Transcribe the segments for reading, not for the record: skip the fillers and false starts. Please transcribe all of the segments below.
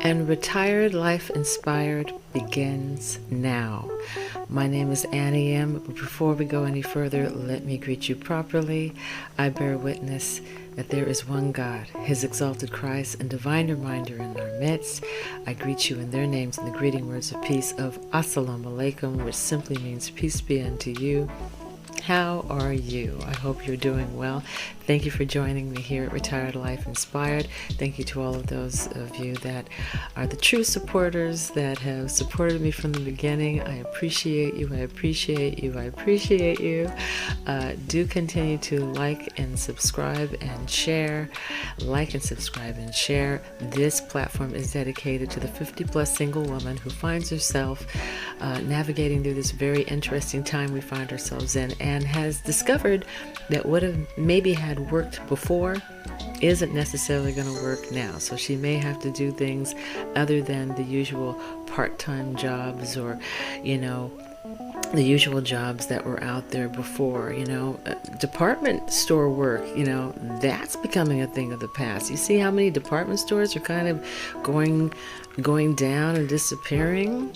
And Retired Life Inspired begins now. My name is Annie M. But before we go any further, let me greet you properly. I bear witness that there is one God, His exalted Christ, and divine reminder in our midst. I greet you in their names in the greeting words of peace of Assalamu Alaikum, which simply means peace be unto you. How are you? I hope you're doing well. Thank you for joining me here at Retired Life Inspired. Thank you to all of those of you that are the true supporters that have supported me from the beginning. I appreciate you. I appreciate you. I appreciate you. Do continue to like and subscribe and share. Like and subscribe and share. This platform is dedicated to the 50-plus single woman who finds herself navigating through this very interesting time we find ourselves in, and has discovered that what have maybe had worked before isn't necessarily going to work now. So she may have to do things other than the usual part-time jobs, or, the usual jobs that were out there before. Department store work, that's becoming a thing of the past. You see how many department stores are kind of going down and disappearing?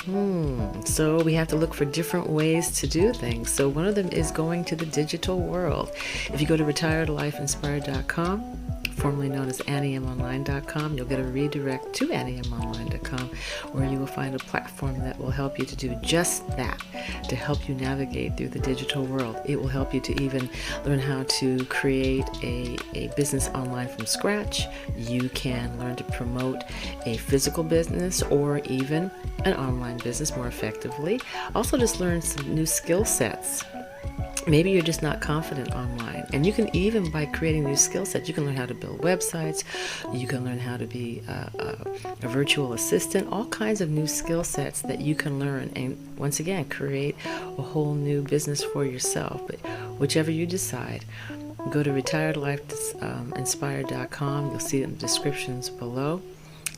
So we have to look for different ways to do things. So one of them is going to the digital world. If you go to retiredlifeinspired.com, formerly known as AnnieMOnline.com, you'll get a redirect to AnnieMOnline.com, where you will find a platform that will help you to do just that, to help you navigate through the digital world. It will help you to even learn how to create a business online from scratch. You can learn to promote a physical business or even an online business more effectively. Also, just learn some new skill sets. Maybe you're just not confident online, and you can, even by creating new skill sets, you can learn how to build websites, you can learn how to be a virtual assistant, all kinds of new skill sets that you can learn, and once again create a whole new business for yourself. But whichever you decide, go to retiredlifeinspired.com. You'll see it in the descriptions below.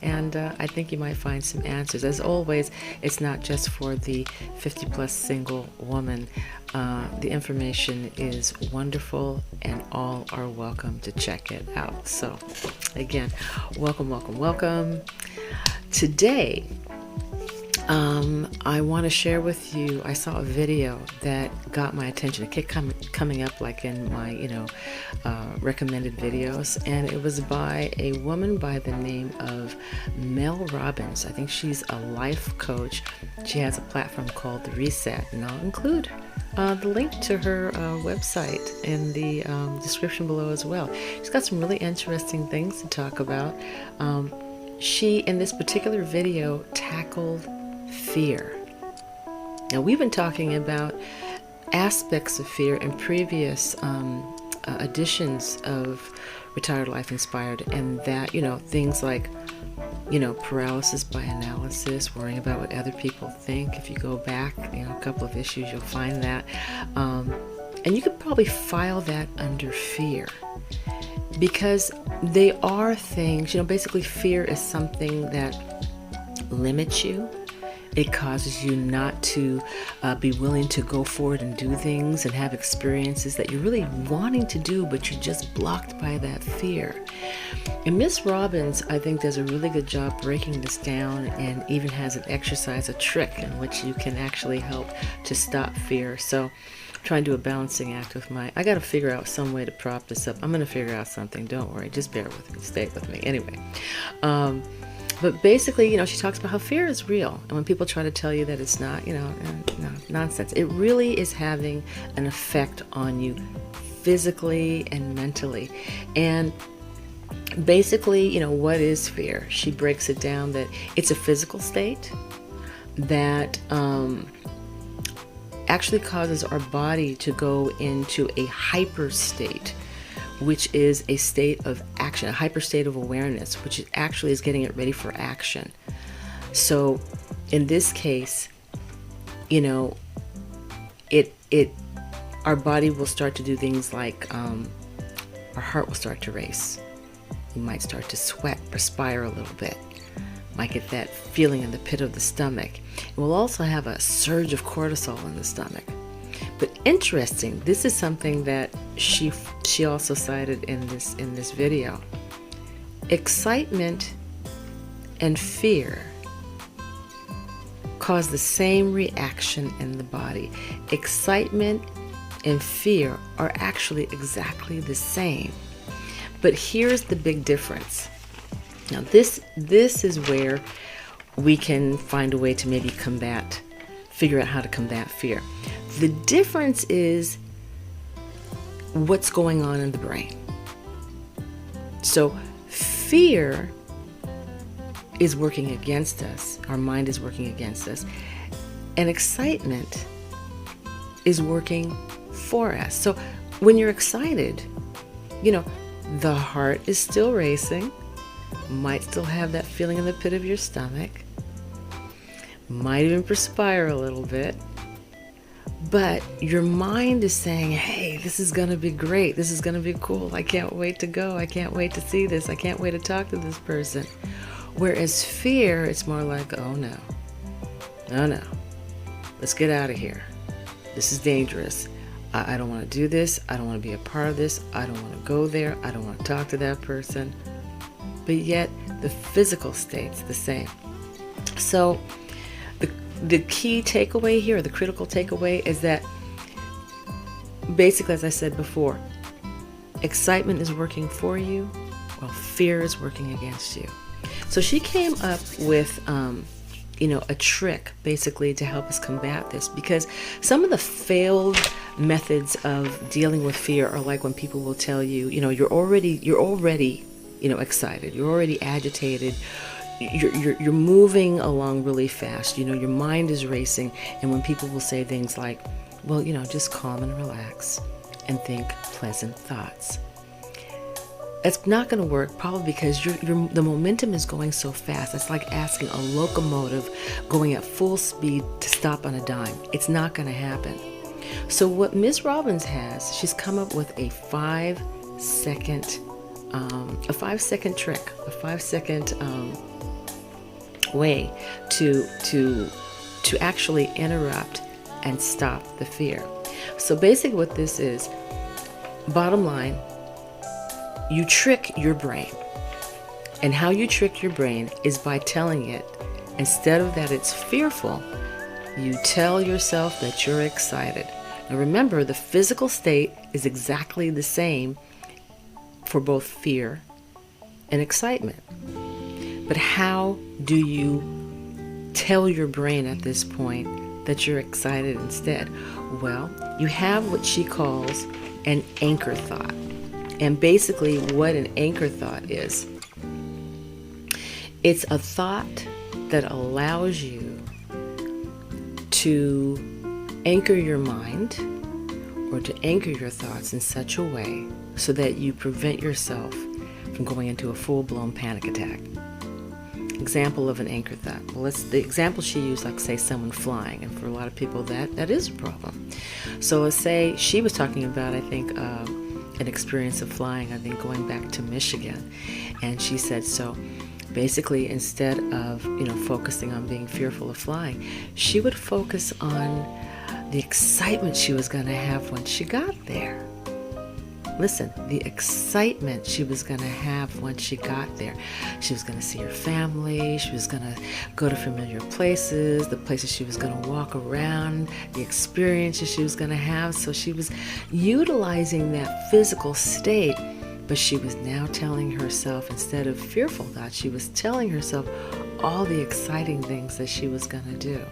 And I think you might find some answers. As always, it's not just for the 50-plus single woman. The information is wonderful, and all are welcome to check it out. So, again, welcome, welcome, welcome. Today, I want to share with you, I saw a video that got my attention. It kept coming up like in my, recommended videos, and it was by a woman by the name of Mel Robbins. I think she's a life coach. She has a platform called The Reset, and I'll include the link to her website in the description below as well. She's got some really interesting things to talk about. She, in this particular video, tackled fear. Now, we've been talking about aspects of fear in previous editions of Retired Life Inspired, and that, things like, paralysis by analysis, worrying about what other people think. If you go back, a couple of issues, you'll find that. And you could probably file that under fear, because they are things, basically fear is something that limits you. It causes you not to be willing to go forward and do things and have experiences that you're really wanting to do, but you're just blocked by that fear. And Miss Robbins, I think, does a really good job breaking this down, and even has an exercise, a trick in which you can actually help to stop fear. So trying to do a balancing act with I got to figure out some way to prop this up. I'm going to figure out something. Don't worry. Just bear with me. Stay with me. Anyway. But basically, she talks about how fear is real. And when people try to tell you that it's not, no, nonsense. It really is having an effect on you physically and mentally. And basically, what is fear? She breaks it down that it's a physical state that actually causes our body to go into a hyper state, which is a state of action, a hyper state of awareness, which actually is getting it ready for action. So in this case, our body will start to do things like our heart will start to race. You might start to sweat, perspire a little bit. Might get that feeling in the pit of the stomach. And we'll also have a surge of cortisol in the stomach. But interesting, this is something that she also cited in this video. Excitement and fear cause the same reaction in the body. Excitement and fear are actually exactly the same. But here's the big difference. Now this is where we can find a way to maybe figure out how to combat fear. The difference is what's going on in the brain. So fear is working against us. Our mind is working against us. And excitement is working for us. So when you're excited, the heart is still racing, might still have that feeling in the pit of your stomach, might even perspire a little bit, but your mind is saying, hey, this is going to be great. This is going to be cool. I can't wait to go. I can't wait to see this. I can't wait to talk to this person. Whereas fear, it's more like, oh no, let's get out of here. This is dangerous. I don't want to do this. I don't want to be a part of this. I don't want to go there. I don't want to talk to that person. But yet the physical state's the same. So the key takeaway here, the critical takeaway, is that basically, as I said before, excitement is working for you while fear is working against you. So she came up with a trick basically to help us combat this, because some of the failed methods of dealing with fear are like when people will tell you, you're already excited, you're already agitated, you're moving along really fast, your mind is racing, and when people will say things like, well, just calm and relax and think pleasant thoughts. It's not going to work, probably because the momentum is going so fast. It's like asking a locomotive going at full speed to stop on a dime. It's not going to happen. So what Ms. Robbins has, she's come up with a 5-second trick, a 5-second way to actually interrupt and stop the fear. So basically what this is, bottom line, you trick your brain. And how you trick your brain is by telling it, instead of that it's fearful, you tell yourself that you're excited. Now remember, the physical state is exactly the same for both fear and excitement. But how do you tell your brain at this point that you're excited instead? Well, you have what she calls an anchor thought. And basically what an anchor thought is, it's a thought that allows you to anchor your mind or to anchor your thoughts in such a way so that you prevent yourself from going into a full-blown panic attack. Example of an anchor thought. Well, the example she used, like say someone flying, and for a lot of people that is a problem. So let's say she was talking about, I think, an experience of flying, I think going back to Michigan, and she said, so basically instead of focusing on being fearful of flying, she would focus on the excitement she was going to have when she got there. Listen, the excitement she was going to have when she got there. She was going to see her family. She was going to go to familiar places, the places she was going to walk around, the experiences she was going to have. So she was utilizing that physical state, but she was now telling herself, instead of fearful thoughts, she was telling herself all the exciting things that she was going to do.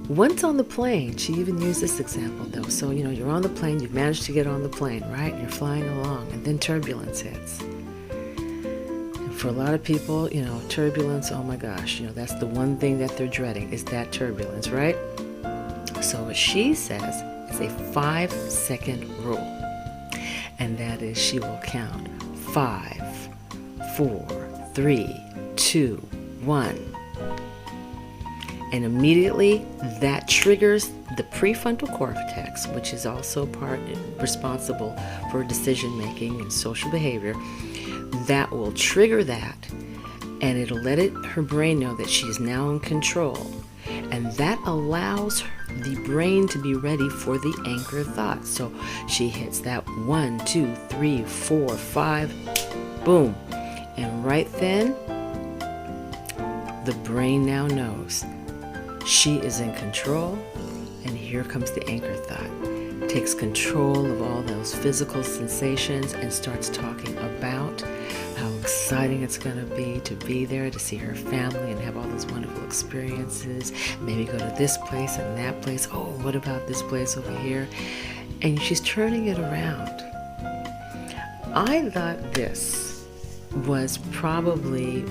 Once on the plane, she even used this example though. So, you're on the plane, you've managed to get on the plane, right? You're flying along, and then turbulence hits. And for a lot of people, turbulence, oh my gosh, that's the one thing that they're dreading, is that turbulence, right? So what she says is a 5-second rule. And that is, she will count 5, 4, 3, 2, 1. And immediately that triggers the prefrontal cortex, which is also responsible for decision making and social behavior. That will trigger that, and it'll let her brain know that she is now in control. And that allows the brain to be ready for the anchor thought. So she hits that 1, 2, 3, 4, 5, boom. And right then, the brain now knows she is in control, and here comes the anchor thought. Takes control of all those physical sensations and starts talking about how exciting it's going to be there, to see her family and have all those wonderful experiences. Maybe go to this place and that place. Oh, what about this place over here? And she's turning it around. I thought this was probably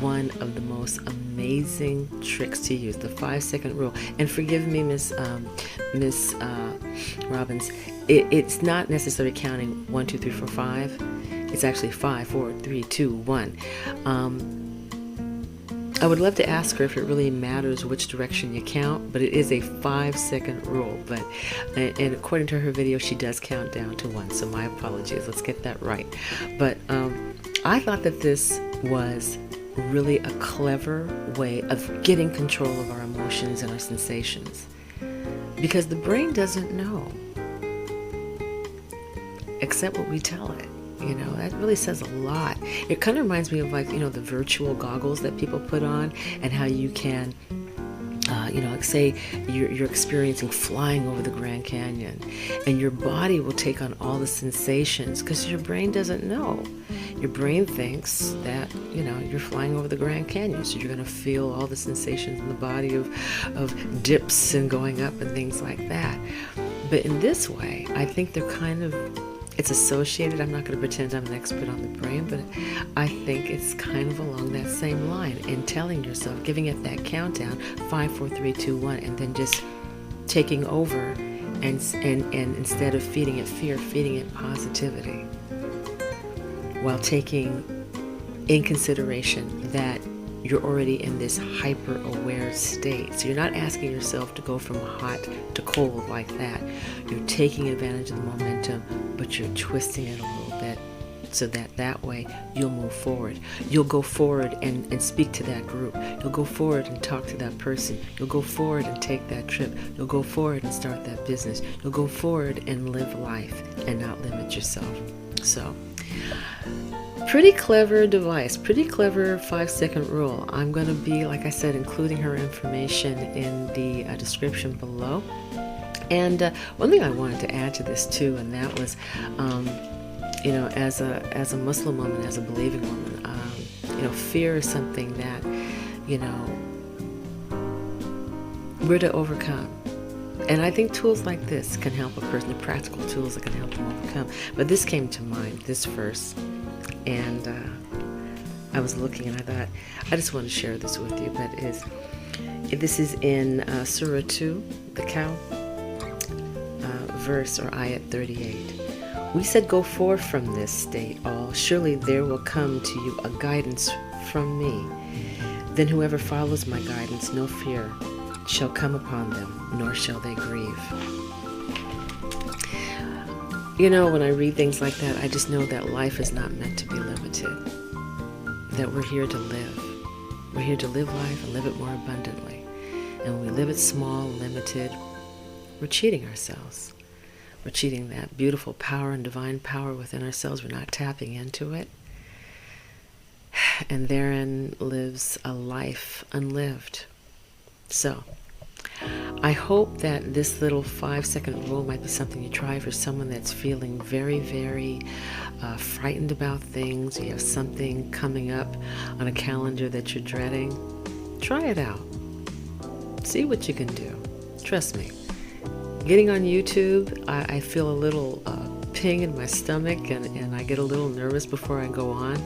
one of the most amazing tricks to use, the 5-second rule. And forgive me, Miss Robbins, it's not necessarily counting 1, 2, 3, 4, 5. It's actually 5, 4, 3, 2, 1. I would love to ask her if it really matters which direction you count, but it is a 5-second rule. And according to her video, she does count down to 1. So my apologies. Let's get that right. But I thought that this was really a clever way of getting control of our emotions and our sensations, because the brain doesn't know except what we tell it. That really says a lot. It kind of reminds me of the virtual goggles that people put on, and how you can say you're experiencing flying over the Grand Canyon, and your body will take on all the sensations because your brain doesn't know. Your brain thinks that, you're flying over the Grand Canyon, so you're going to feel all the sensations in the body of dips and going up and things like that. But in this way, I think they're it's associated. I'm not going to pretend I'm an expert on the brain, but I think it's kind of along that same line, and telling yourself, giving it that countdown, 5, 4, 3, 2, 1, and then just taking over, and instead of feeding it fear, feeding it positivity, while taking in consideration that you're already in this hyper-aware state. So you're not asking yourself to go from hot to cold like that. You're taking advantage of the momentum, but you're twisting it a little bit so that way you'll move forward. You'll go forward and speak to that group. You'll go forward and talk to that person. You'll go forward and take that trip. You'll go forward and start that business. You'll go forward and live life and not limit yourself. So, pretty clever device, pretty clever 5-second rule. I'm going to be, like I said, including her information in the description below. And one thing I wanted to add to this too, and that was, as a Muslim woman, as a believing woman, fear is something that, we're to overcome. And I think tools like this can help a person, the practical tools that can help them overcome. But this came to mind, this verse. And I was looking and I thought, I just want to share this with you. This is in Surah 2, the cow, verse or ayat 38. We said, go forth from this state all. Surely there will come to you a guidance from me. Then whoever follows my guidance, no fear shall come upon them, nor shall they grieve. When I read things like that, I just know that life is not meant to be limited. That we're here to live. We're here to live life and live it more abundantly. And when we live it small, limited, we're cheating ourselves. We're cheating that beautiful power and divine power within ourselves. We're not tapping into it. And therein lives a life unlived. So, I hope that this little 5-second rule might be something you try for someone that's feeling very, very frightened about things. You have something coming up on a calendar that you're dreading. Try it out. See what you can do. Trust me. Getting on YouTube, I feel a little ping in my stomach, and I get a little nervous before I go on.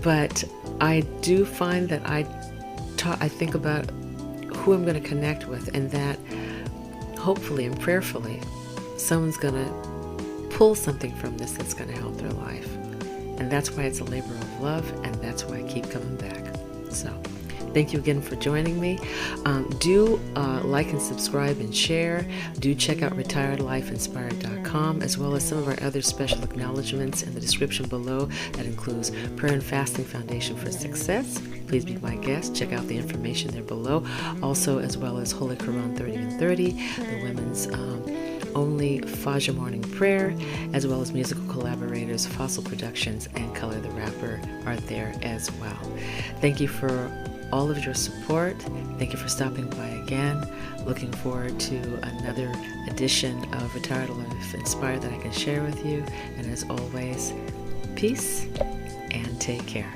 But I do find that I think about who I'm going to connect with, and that hopefully and prayerfully someone's going to pull something from this that's going to help their life. And that's why it's a labor of love, and that's why I keep coming back. So thank you again for joining me. Do like and subscribe and share. Do check out retiredlifeinspired.com, as well as some of our other special acknowledgements in the description below. That includes Prayer and Fasting Foundation for Success. Please be my guest. Check out the information there below. Also, as well as Holy Qur'an 30 and 30, the women's only Fajr morning prayer, as well as musical collaborators Fasol Productions and Kolor the Rapper are there as well. Thank you for all of your support. Thank you for stopping by again. Looking forward to another edition of Retired Life Inspired that I can share with you. And as always, peace and take care.